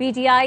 PTI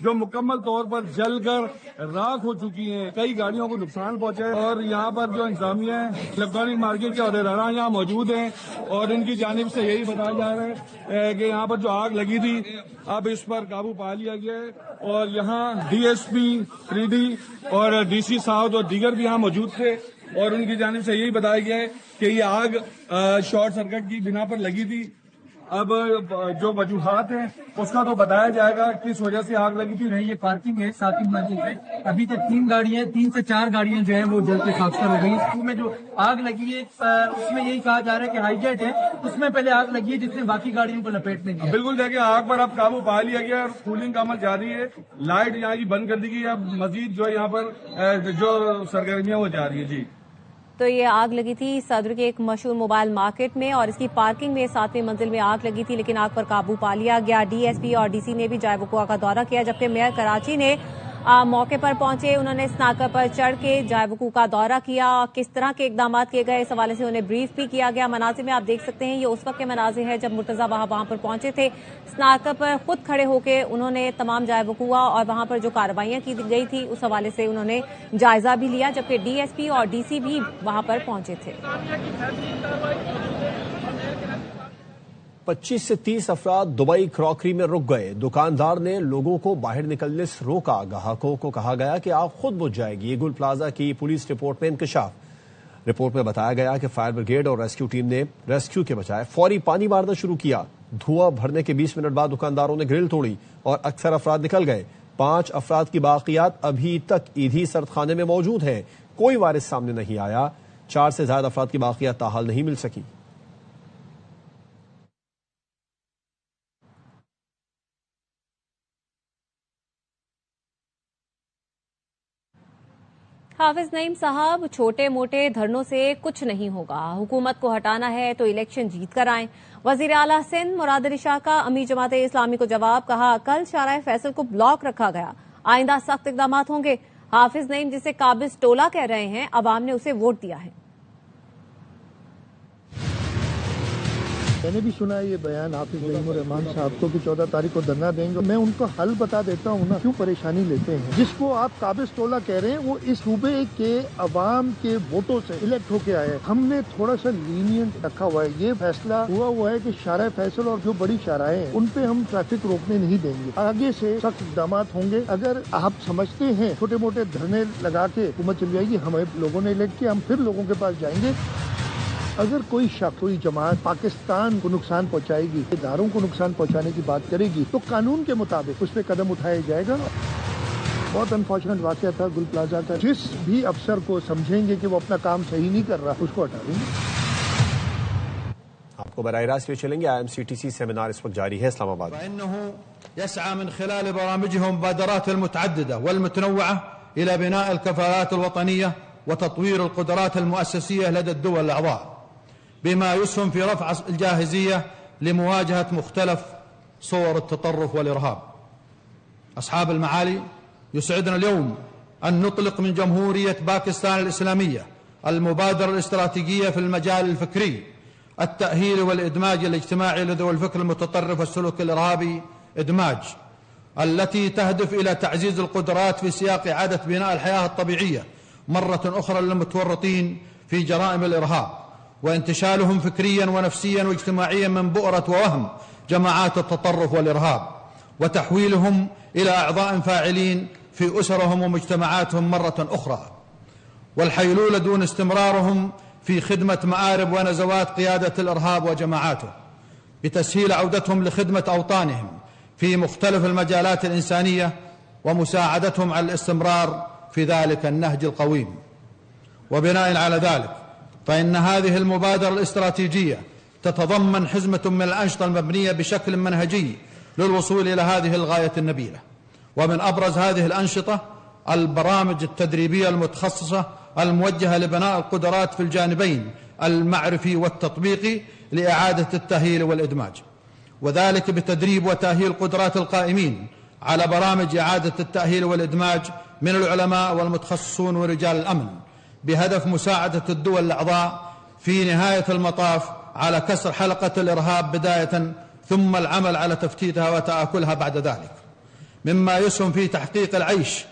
جو مکمل طور پر جل کر راکھ ہو چکی ہیں. کئی گاڑیوں کو نقصان پہنچا ہے اور یہاں پر جو انتظامیہ ہے الیکٹرانک مارکیٹ کے عہدیدار یہاں موجود ہیں اور ان کی جانب سے یہی بتایا جا رہا ہے کہ یہاں پر جو آگ لگی تھی اب اس پر قابو پا لیا گیا ہے اور یہاں ڈی ایس پی 3D اور ڈی سی ساؤتھ اور دیگر بھی یہاں موجود تھے اور ان کی جانب سے یہی بتایا گیا ہے کہ یہ آگ شارٹ سرکٹ کی بنا پر لگی تھی. اب جو وجوہات ہیں اس کا تو بتایا جائے گا کس وجہ سے آگ لگی تھی. یہ پارکنگ ہے 7 منزل پہ, ابھی تک 3 سے 4 گاڑیاں جو ہیں وہ جل کے خاکستر ہو گئی. اس میں جو آگ لگی ہے اس میں یہی کہا جا رہا ہے کہ ہائی جیٹ ہے اس میں پہلے آگ لگی ہے جس نے باقی گاڑیوں کو لپیٹ میں دیا. بالکل دیکھیں آگ پر اب قابو پا لیا گیا اور کولنگ کا عمل جاری ہے. لائٹ یہاں کی بند کر دی گئی. اب مزید جو یہاں پر جو سرگرمیاں وہ جاری ہے. جی تو یہ آگ لگی تھی صدر کے ایک مشہور موبائل مارکیٹ میں اور اس کی پارکنگ میں 7ویں منزل میں آگ لگی تھی لیکن آگ پر قابو پا لیا گیا. ڈی ایس پی اور ڈی سی نے بھی جائے وقوع کا دورہ کیا جبکہ میئر کراچی نے موقع پر پہنچے. انہوں نے اسناکر پر چڑھ کے جائے وقوع کا دورہ کیا. کس طرح کے اقدامات کیے گئے اس حوالے سے انہیں بریف بھی کیا گیا. مناظر میں آپ دیکھ سکتے ہیں یہ اس وقت کے مناظر ہیں جب مرتضی وہاں پر پہنچے تھے. اسناکر پر خود کھڑے ہو کے انہوں نے تمام جائے وقوع اور وہاں پر جو کارروائیاں کی گئی تھی اس حوالے سے انہوں نے جائزہ بھی لیا جبکہ ڈی ایس پی اور ڈی سی بھی وہاں پر پہنچے تھے. 25 سے 30 افراد دبئی کراکری میں رک گئے. دکاندار نے لوگوں کو باہر نکلنے سے روکا. گاہکوں کو کہا گیا کہ آگ خود بجھ جائے گی. گل پلازا کی پولیس رپورٹ میں انکشاف. رپورٹ میں بتایا گیا کہ فائر بریگیڈ اور ریسکیو ٹیم نے ریسکیو کے بجائے فوری پانی مارنا شروع کیا. دھواں بھرنے کے 20 منٹ بعد دکانداروں نے گرل توڑی اور اکثر افراد نکل گئے. 5 افراد کی باقیات ابھی تک ایدھی سردخانے میں موجود ہیں. کوئی وارث سامنے نہیں آیا. 4 سے زائد افراد کی باقیات تاحال نہیں مل سکی. حافظ نعیم صاحب چھوٹے موٹے دھرنوں سے کچھ نہیں ہوگا. حکومت کو ہٹانا ہے تو الیکشن جیت کر آئیں. وزیر اعلیٰ سندھ مراد علی شاہ کا امیر جماعت اسلامی کو جواب. کہا کل شارع فیصل کو بلاک رکھا گیا, آئندہ سخت اقدامات ہوں گے. حافظ نعیم جسے قابض ٹولہ کہہ رہے ہیں عوام نے اسے ووٹ دیا ہے. میں نے بھی سنا ہے یہ بیان حافظ نعیم الرحمان صاحب کو کہ 14 تاریخ کو دھرنا دیں گے. میں ان کو حل بتا دیتا ہوں نا, کیوں پریشانی لیتے ہیں. جس کو آپ قابض ٹولہ کہہ رہے ہیں وہ اس صوبے کے عوام کے ووٹوں سے الیکٹ ہو کے آئے. ہم نے تھوڑا سا لینینٹ رکھا ہوا ہے. یہ فیصلہ ہوا ہے کہ شارع فیصل اور جو بڑی شاہراہیں ہیں ان پہ ہم ٹریفک روکنے نہیں دیں گے. آگے سے سخت اقدامات ہوں گے. اگر آپ سمجھتے ہیں چھوٹے موٹے دھرنے لگا کے حکومت چل جائے گی, ہمیں لوگوں نے الیکٹ کیا, ہم پھر لوگوں کے پاس جائیں گے. اگر کوئی شخص کوئی جماعت پاکستان کو نقصان پہنچائے گی, اداروں کو نقصان پہنچانے کی بات کرے گی تو قانون کے مطابق اس پہ قدم اٹھایا جائے گا. بہت انفارچونیٹ واقعہ تھا گل پلازا کا. جس بھی افسر کو سمجھیں گے کہ وہ اپنا کام صحیح نہیں کر رہا اس کو ہٹا دیں گے. آپ کو براہ راست لے چلیں گے. IMCTC سیمینار اس وقت جاری ہے اسلام آباد. فإنه يسعى من خلال برامجهم ومبادرات المتعددة والمتنوعة إلى بناء الكفاءات الوطنية وتطوير القدرات المؤسسية لدى الدول الأعضاء بما يسهم في رفع الجاهزية لمواجهة مختلف صور التطرف والإرهاب. أصحاب المعالي, يسعدنا اليوم أن نطلق من جمهورية باكستان الإسلامية المبادرة الاستراتيجية في المجال الفكري, التأهيل والإدماج الاجتماعي لذوي الفكر المتطرف والسلوك الإرهابي إدماج, التي تهدف إلى تعزيز القدرات في سياق إعادة بناء الحياة الطبيعية مرة أخرى للمتورطين في جرائم الإرهاب, وانتشالهم فكريا ونفسيا واجتماعيا من بؤرة ووهم جماعات التطرف والإرهاب, وتحويلهم إلى أعضاء فاعلين في أسرهم ومجتمعاتهم مرة أخرى, والحيلولة دون استمرارهم في خدمة مآرب ونزوات قيادة الإرهاب وجماعاته, بتسهيل عودتهم لخدمة أوطانهم في مختلف المجالات الإنسانية ومساعدتهم على الاستمرار في ذلك النهج القويم. وبناء على ذلك فإن هذه المبادرة الاستراتيجية تتضمن حزمة من الأنشطة المبنية بشكل منهجي للوصول إلى هذه الغاية النبيلة. ومن أبرز هذه الأنشطة البرامج التدريبية المتخصصة الموجهة لبناء القدرات في الجانبين المعرفي والتطبيقي لإعادة التأهيل والإدماج, وذلك بتدريب وتأهيل قدرات القائمين على برامج إعادة التأهيل والإدماج من العلماء والمتخصصون ورجال الأمن, بهدف مساعدة الدول الأعضاء في نهاية المطاف على كسر حلقة الإرهاب بداية, ثم العمل على تفتيتها وتآكلها بعد ذلك. مما يسهم في تحقيق العيش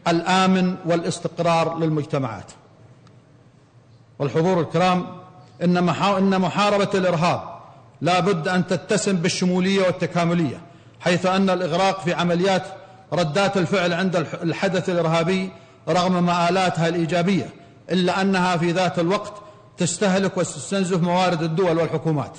الآمن والاستقرار للمجتمعات. والحضور الكرام، إن محاربة الإرهاب لا بد أن تتسم بالشمولية والتكاملية، حيث أن الإغراق في عمليات ردات الفعل عند الحدث الإرهابي رغم مآلاتها الإيجابية إلا أنها في ذات الوقت تستهلك وتستنزف موارد الدول والحكومات،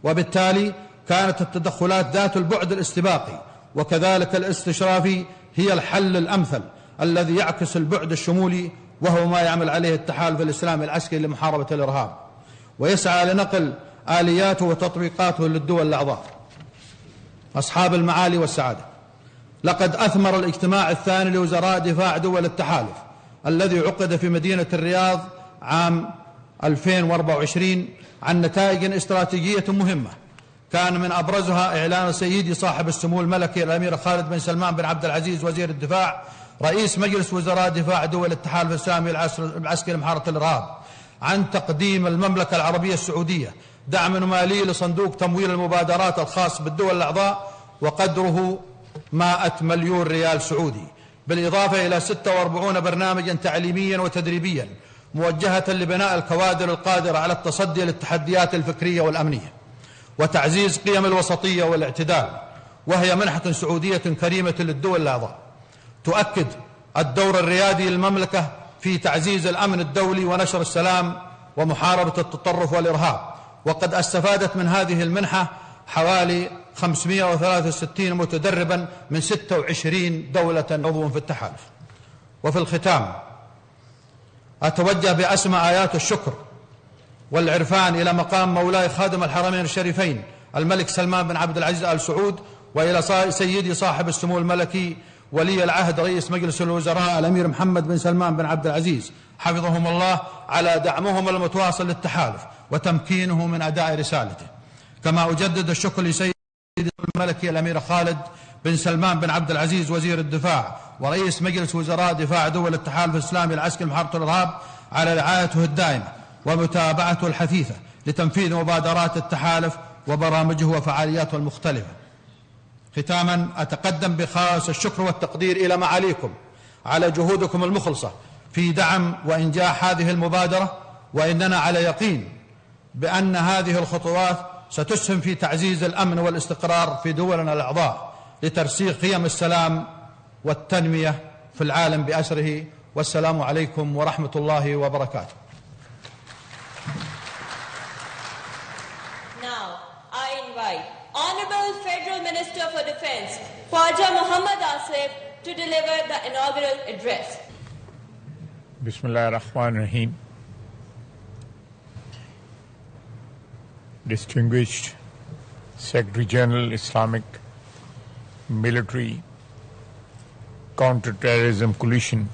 وبالتالي كانت التدخلات ذات البعد الاستباقي وكذلك الاستشرافي هي الحل الأمثل الذي يعكس البعد الشمولي، وهو ما يعمل عليه التحالف الإسلامي العسكري لمحاربة الإرهاب، ويسعى لنقل آلياته وتطبيقاته للدول الأعضاء. أصحاب المعالي والسعادة، لقد أثمر الاجتماع الثاني لوزراء دفاع دول التحالف الذي عقد في مدينة الرياض عام 2024 عن نتائج استراتيجية مهمة، كان من أبرزها إعلان سيدي صاحب السمو الملكي الأمير خالد بن سلمان بن عبد العزيز وزير الدفاع رئيس مجلس وزراء دفاع دول التحالف الإسلامي العسكري لمحاربة الإرهاب عن تقديم المملكة العربية السعودية دعم مالي لصندوق تمويل المبادرات الخاص بالدول الأعضاء وقدره 100 مليون ريال سعودي، بالإضافة إلى 46 برنامجا تعليميا وتدريبيا موجهة لبناء الكوادر القادرة على التصدي للتحديات الفكرية والأمنية وتعزيز قيم الوسطية والاعتدال، وهي منحة سعودية كريمة للدول الأعضاء تؤكد الدور الريادي للمملكة في تعزيز الأمن الدولي ونشر السلام ومحاربة التطرف والإرهاب. وقد استفادت من هذه المنحة حوالي 563 متدربا من 26 دولة عضو في التحالف. وفي الختام أتوجه بأسمى آيات الشكر والعرفان إلى مقام مولاي خادم الحرمين الشريفين الملك سلمان بن عبد العزيز آل سعود، وإلى سيدي صاحب السمو الملكي ولي العهد رئيس مجلس الوزراء الأمير محمد بن سلمان بن عبد العزيز حفظهم الله على دعمهم المتواصل للتحالف وتمكينه من أداء رسالته. كما أجدد الشكر لسيدي الملكي الأمير خالد بن سلمان بن عبد العزيز وزير الدفاع ورئيس مجلس وزراء دفاع دول التحالف الإسلامي العسكري لمحاربة الإرهاب على رعايته الدائمة ومتابعته الحثيثة لتنفيذ مبادرات التحالف وبرامجه وفعالياته المختلفة. ختاما أتقدم بخاص الشكر والتقدير إلى معاليكم على جهودكم المخلصة في دعم وإنجاح هذه المبادرة، وإننا على يقين بأن هذه الخطوات ستسهم في تعزيز الأمن والاستقرار في دولنا الأعضاء لترسيخ قيم السلام والتنمية في العالم بأسره. والسلام عليكم ورحمة الله وبركاته. Now, I invite Honorable Federal Minister for Defence, Khwaja Mohammad Asif, to deliver the inaugural address. Bismillah ar-Rahman ar-Rahim. Distinguished Secretary General, Islamic Military Counter-Terrorism Coalition,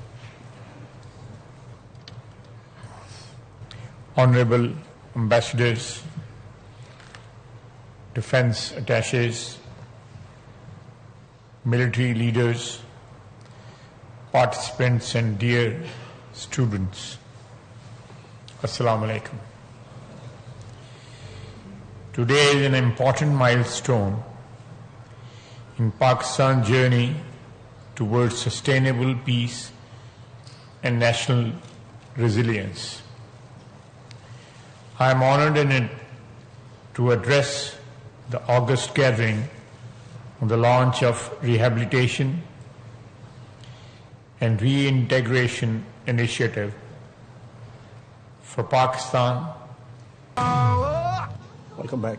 Honorable Ambassadors, Defense Attaches, military leaders, participants and dear students, Assalamu alaikum. Today is an important milestone in Pakistan's journey towards sustainable peace and national resilience. I am honored to address the August gathering on the launch of Rehabilitation and Reintegration Initiative for Pakistan. Welcome back.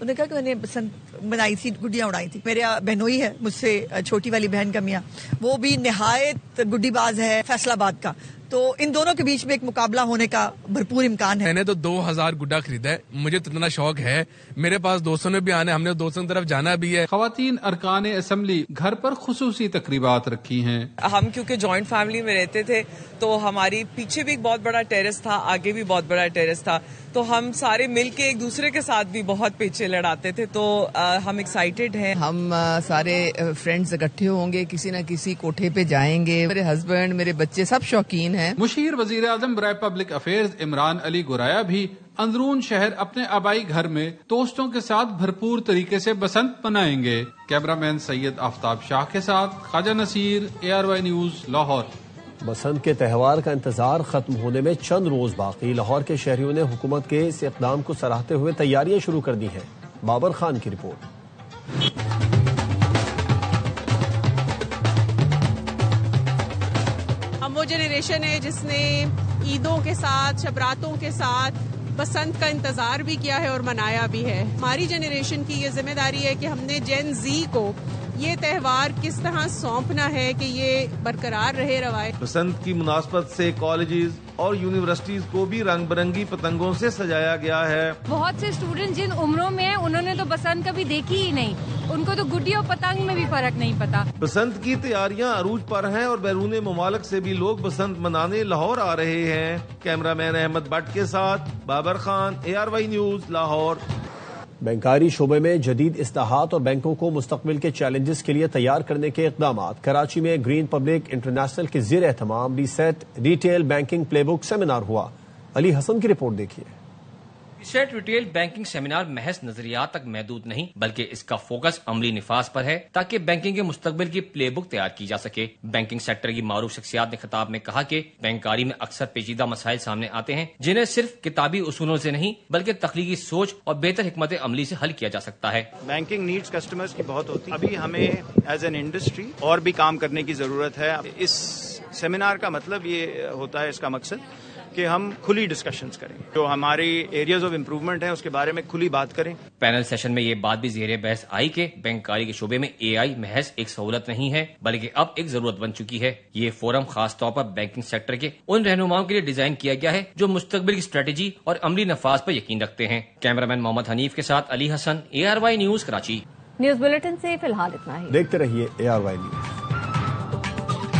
انہوں نے کہا کہ میں نے بسنت منائی تھی, گڈیاں اڑائی تھی. میرے بہنوئی ہے مجھ سے چھوٹی والی بہن کا میاں, وہ بھی نہایت گڈی باز ہے فیصل آباد کا, تو ان دونوں کے بیچ میں ایک مقابلہ ہونے کا بھرپور امکان ہے. میں نے تو 2000 گڈا خریدا ہے, مجھے تو اتنا شوق ہے. میرے پاس دوستوں نے بھی آنا ہے, ہم نے دوستوں کی طرف جانا بھی ہے. خواتین ارکان اسمبلی گھر پر خصوصی تقریبات رکھی ہیں. ہم کیونکہ جوائنٹ فیملی میں رہتے تھے تو ہماری پیچھے بھی ایک بہت بڑا ٹیرس تھا, آگے بھی بہت بڑا ٹیرس تھا, تو ہم سارے مل کے ایک دوسرے کے ساتھ بھی بہت پیچھے لڑاتے تھے. تو ہم ایکسائٹیڈ ہیں. ہم سارے فرینڈز اکٹھے ہوں گے, کسی نہ کسی کوٹھے پہ جائیں گے. میرے ہسبینڈ, میرے بچے سب شوقین ہیں. مشیر وزیر اعظم برائے پبلک افیئرز عمران علی گورایا بھی اندرون شہر اپنے آبائی گھر میں دوستوں کے ساتھ بھرپور طریقے سے بسنت منائیں گے. کیمرہ مین سید آفتاب شاہ کے ساتھ خواجہ نصیر, ARY نیوز, لاہور. بسنت کے تہوار کا انتظار ختم ہونے میں چند روز باقی. لاہور کے شہریوں نے حکومت کے اس اقدام کو سراہتے ہوئے تیاریاں شروع کر دی ہیں. بابر خان کی رپورٹ. ہم وہ جنریشن ہے جس نے عیدوں کے ساتھ, شبراتوں کے ساتھ بسنت کا انتظار بھی کیا ہے اور منایا بھی ہے. ہماری جنریشن کی یہ ذمہ داری ہے کہ ہم نے جین زی کو یہ تہوار کس طرح سونپنا ہے کہ یہ برقرار رہے روایت. بسنت کی مناسبت سے کالجز اور یونیورسٹیز کو بھی رنگ برنگی پتنگوں سے سجایا گیا ہے. بہت سے اسٹوڈنٹ جن عمروں میں ہیں انہوں نے تو بسنت کبھی دیکھی ہی نہیں, ان کو تو گڈی اور پتنگ میں بھی فرق نہیں پتا. بسنت کی تیاریاں عروج پر ہیں اور بیرون ممالک سے بھی لوگ بسنت منانے لاہور آ رہے ہیں. کیمرہ مین احمد بٹ کے ساتھ بابر خان, ARY نیوز, لاہور. بینکاری شعبے میں جدید اصلاحات اور بینکوں کو مستقبل کے چیلنجز کے لیے تیار کرنے کے اقدامات. کراچی میں گرین پبلک انٹرنیشنل کے زیر اہتمام ریسیٹ ریٹیل بینکنگ پلے بک سیمینار ہوا. علی حسن کی رپورٹ دیکھیے. ریسیٹ ریٹیل بینکنگ سیمینار محض نظریات تک محدود نہیں بلکہ اس کا فوکس عملی نفاذ پر ہے تاکہ بینکنگ کے مستقبل کی پلے بک تیار کی جا سکے. بینکنگ سیکٹر کی معروف شخصیات نے خطاب میں کہا کہ بینکاری میں اکثر پیچیدہ مسائل سامنے آتے ہیں جنہیں صرف کتابی اصولوں سے نہیں بلکہ تخلیقی سوچ اور بہتر حکمت عملی سے حل کیا جا سکتا ہے. بینکنگ نیڈز کسٹمرز کی بہت ہوتی ہے. ابھی ہمیں ایز این انڈسٹری اور بھی کام کرنے کی ضرورت ہے. اس سیمینار کا مطلب یہ ہوتا ہے, اس کا مقصد کہ ہم کھلی ڈسکشنز کریں, جو ہماری ایریاز آف امپروومنٹ ہیں اس کے بارے میں کھلی بات کریں. پینل سیشن میں یہ بات بھی زیر بحث آئی کہ بینکاری کے شعبے میں AI محض ایک سہولت نہیں ہے بلکہ اب ایک ضرورت بن چکی ہے. یہ فورم خاص طور پر بینکنگ سیکٹر کے ان رہنماؤں کے لیے ڈیزائن کیا گیا ہے جو مستقبل کی اسٹریٹجی اور عملی نفاذ پر یقین رکھتے ہیں. کیمرہ مین محمد حنیف کے ساتھ علی حسن, ARY news, Karachi. News bulletin سے فی الحال اتنا ہی. دیکھتے رہیے ARY نیوز.